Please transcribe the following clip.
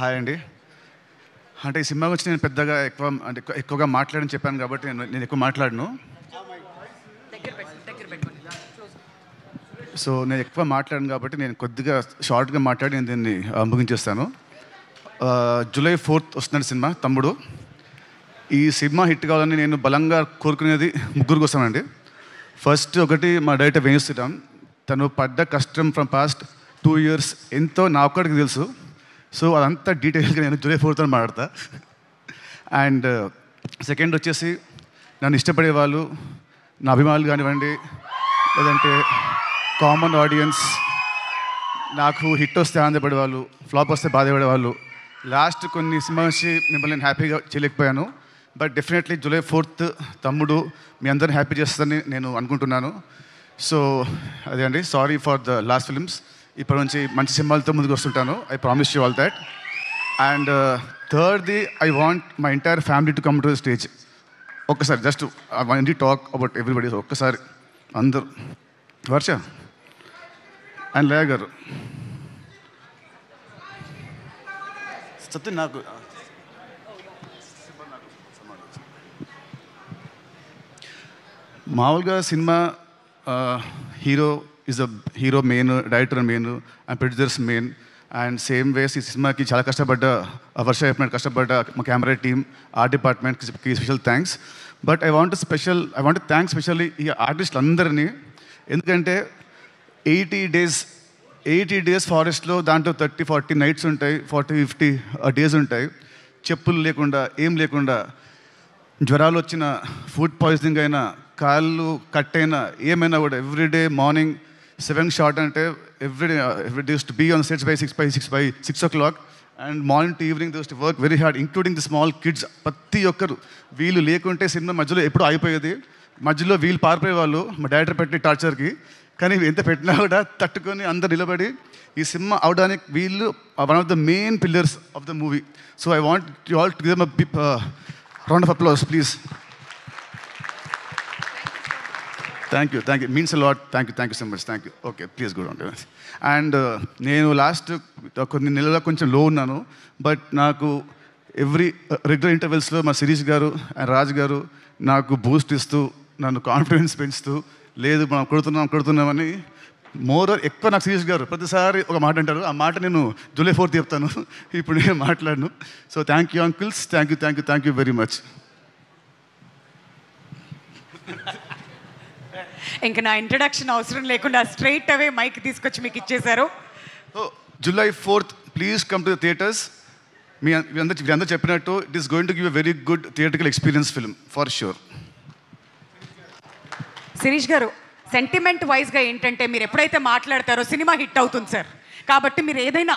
Hi అండి. అంటే ఈ సినిమా గురించి నేను పెద్దగా ఎక్కువగా మాట్లాడని చెప్పాను కాబట్టి నేను ఎక్కువ మాట్లాడను. సో నేను ఎక్కువ మాట్లాడను కాబట్టి నేను కొద్దిగా షార్ట్గా మాట్లాడి నేను దీన్ని ముగించేస్తాను. జూలై 4th వస్తున్నాడు సినిమా తమ్ముడు. ఈ సినిమా హిట్ కావాలని నేను బలంగా కోరుకునేది ముగ్గురు కోసమండి. ఫస్ట్ ఒకటి మా డైరెక్టర్ వేణు శ్రీరామ్. తను పడ్డ కష్టం ఫ్రమ్ పాస్ట్ 2 years ఎంతో నా ఒక్కడికి తెలుసు. సో అదంతా డీటెయిల్గా నేను జూలై 4th మాట్లాడతా. అండ్ సెకండ్ వచ్చేసి నన్ను ఇష్టపడే వాళ్ళు, నా అభిమానులు కానివ్వండి, లేదంటే కామన్ ఆడియన్స్, నాకు హిట్ వస్తే ఆనందపడే వాళ్ళు, ఫ్లాప్ వస్తే బాధపడే వాళ్ళు. లాస్ట్ కొన్ని సినిమా నుంచి మిమ్మల్ని నేను హ్యాపీగా చేయలేకపోయాను. బట్ డెఫినెట్లీ జూలై 4th తమ్ముడు మీ అందరిని హ్యాపీ చేస్తుందని నేను అనుకుంటున్నాను. సో అదే అండి, sorry for the last films. ఇప్పటి నుంచి మంచి సినిమాలతో ముందుకు వస్తుంటాను. I promise you all that. And థర్డ్ది, I want my entire family to come to the stage. ఒక్కసారి just I want to talk about everybody. ఒక్కసారి అందరూ, వర్ష అండ్ లేయ గారు, సత్యం నాకు మామూలుగా cinema hero is a hero main, director main and producers main. And same ways ఈ సినిమాకి చాలా కష్టపడ్డ వర్ష చెప్పినట్టు కష్టపడ్డ మా కెమెరా టీమ్, ఆర్ట్ డిపార్ట్మెంట్కి special thanks. But I want thanks specially ఈ ఆర్టిస్టులు అందరినీ. ఎందుకంటే 80 days ఫారెస్ట్లో, దాంట్లో 30-40 nights ఉంటాయి, 40-50 days ఉంటాయి. చెప్పులు లేకుండా, ఏం లేకుండా, జ్వరాలు వచ్చిన, ఫుడ్ పాయిజనింగ్ అయినా, కాళ్ళు కట్ అయినా, ఏమైనా కూడా ఎవ్రీడే మార్నింగ్ 7 షాట్ అంటే everyday use to be on sets by 6 o'clock. And morning to evening use to work very hard, including the small kids. ప్రతి ఒక్కరు వీళ్ళు లేకుంటే సినిమా మధ్యలో ఎప్పుడు ఆగిపోయేది. మధ్యలో వీళ్ళు పారిపోయేవాళ్ళు మా డైరెక్టర్ పెట్టిన టార్చర్కి. కానీ ఎంత పెట్టినా కూడా తట్టుకొని అందరు నిలబడి ఈ సినిమా అవడానికి వీళ్ళు one of the main pillars of the movie. So I want you all to give them a round of applause please. Thank you means a lot. Thank you so much. Thank you. Okay, please good on. And నేను last కొన్ని నెలల్లో కొంచెం లో ఉన్నాను. But నాకు regular ఇంటర్వెల్స్లో మా శిరీష్ గారు and Raj గారు నాకు బూస్ట్ ఇస్తూ, నన్ను కాన్ఫిడెన్స్ పెంచుతూ, లేదు మనం కొడుతున్నామని ఎక్కువ నాకు శిరీష్ గారు ప్రతిసారి ఒక మాట అంటారు. ఆ మాట నేను జూలై 4th చెప్తాను, ఇప్పుడు నేను మాట్లాడను. So thank you uncles, thank you very much. ఇంకా నా ఇంట్రడక్షన్ అవసరం లేకుండా స్ట్రైట్ అవే మైక్ తీసుకొచ్చి మీకు ఇచ్చేశారు. July 4th please come to the theatres. మీరందరూ చెప్పినట్టు it is going to give a very good theatrical experience film for sure. Sirish గారు, సెంటిమెంట్ వైజ్గా ఏంటంటే మీరు ఎప్పుడైతే మాట్లాడతారో సినిమా హిట్ అవుతుంది సార్. కాబట్టి మీరు ఏదైనా